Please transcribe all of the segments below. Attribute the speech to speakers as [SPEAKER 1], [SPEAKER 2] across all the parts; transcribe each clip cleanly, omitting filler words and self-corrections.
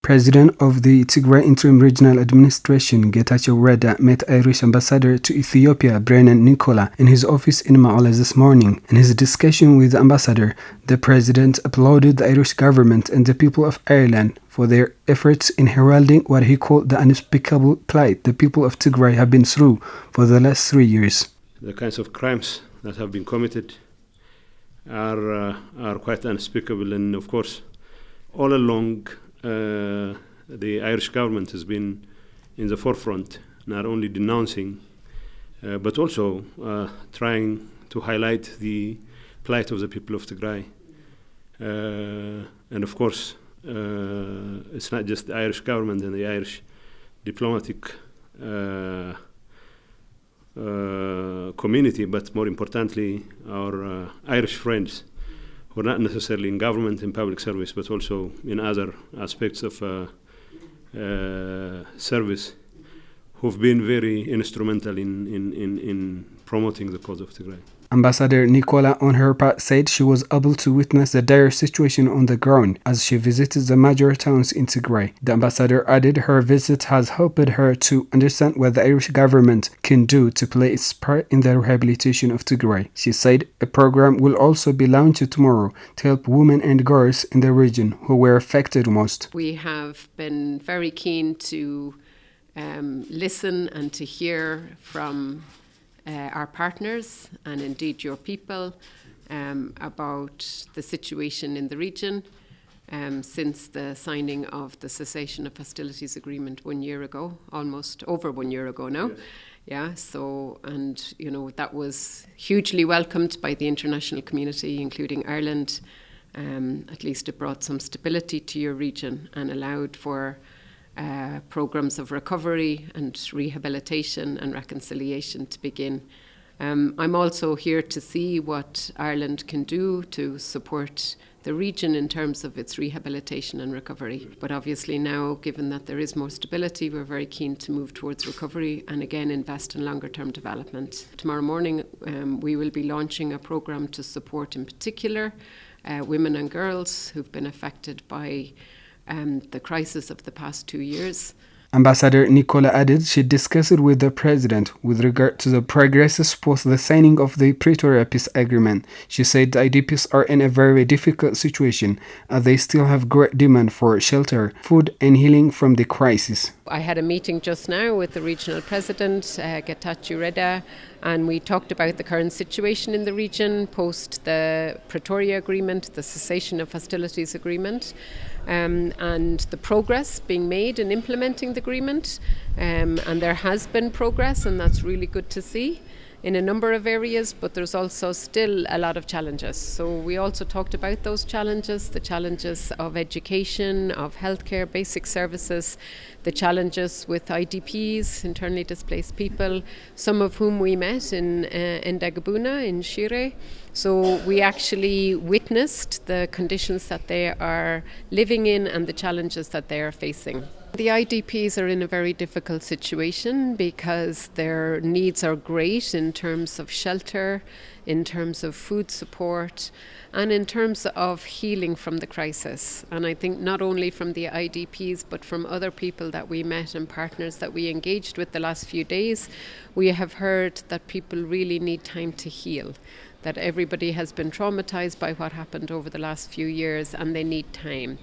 [SPEAKER 1] President of the Tigray Interim Regional Administration, Getachew Reda, met Irish Ambassador to Ethiopia, Brennan Nicola, in his office in Mekelle this morning. In his discussion with the ambassador, the president applauded the Irish government and the people of Ireland for their efforts in heralding what he called the unspeakable plight the people of Tigray have been through for the last 3 years.
[SPEAKER 2] The kinds of crimes that have been committed are quite unspeakable, and of course, all along, the Irish government has been in the forefront, not only denouncing, but also trying to highlight the plight of the people of Tigray. And of course, it's not just the Irish government and the Irish diplomatic community, but more importantly, our Irish friends, who are not necessarily in government and public service, but also in other aspects of service, who've been very instrumental in promoting the cause of Tigray.
[SPEAKER 1] Ambassador Nicola, on her part, said she was able to witness the dire situation on the ground as she visited the major towns in Tigray. The ambassador added her visit has helped her to understand what the Irish government can do to play its part in the rehabilitation of Tigray. She said a program will also be launched tomorrow to help women and girls in the region who were affected most.
[SPEAKER 3] We have been very keen to listen and to hear from our partners and indeed your people about the situation in the region since the signing of the cessation of hostilities agreement 1 year ago, almost over 1 year ago now. That was hugely welcomed by the international community, including Ireland. At least it brought some stability to your region and allowed for programs of recovery and rehabilitation and reconciliation to begin. I'm also here to see what Ireland can do to support the region in terms of its rehabilitation and recovery. But obviously now, given that there is more stability, we're very keen to move towards recovery and again invest in longer term development. Tomorrow morning we will be launching a programme to support in particular women and girls who've been affected by the crisis of the past 2 years.
[SPEAKER 1] Ambassador Nicola added she discussed with the president with regard to the progress post the signing of the Pretoria peace agreement. She said the IDPs are in a very difficult situation as they still have great demand for shelter, food and healing from the crisis.
[SPEAKER 3] I had a meeting just now with the regional president, Getachew Reda, and we talked about the current situation in the region post the Pretoria agreement, the cessation of hostilities agreement, and the progress being made in implementing the agreement. And there has been progress, and that's really good to see in a number of areas, but there's also still a lot of challenges. So we also talked about those challenges, the challenges of education, of healthcare, basic services, the challenges with IDPs, internally displaced people, some of whom we met in Dagabuna, in Shire. So we actually witnessed the conditions that they are living in and the challenges that they are facing. The IDPs are in a very difficult situation because their needs are great in terms of shelter, in terms of food support, and in terms of healing from the crisis. And I think not only from the IDPs, but from other people that we met and partners that we engaged with the last few days, we have heard that people really need time to heal, that everybody has been traumatized by what happened over the last few years and they need time.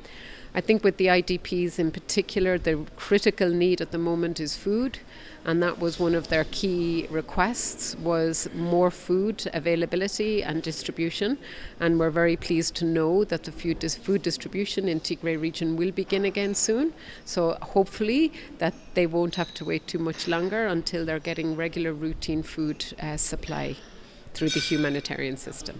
[SPEAKER 3] I think with the IDPs in particular, the critical need at the moment is food, and that was one of their key requests, was more food availability and distribution. And we're very pleased to know that the food distribution in Tigray region will begin again soon. So hopefully that they won't have to wait too much longer until they're getting regular routine food supply through the humanitarian system.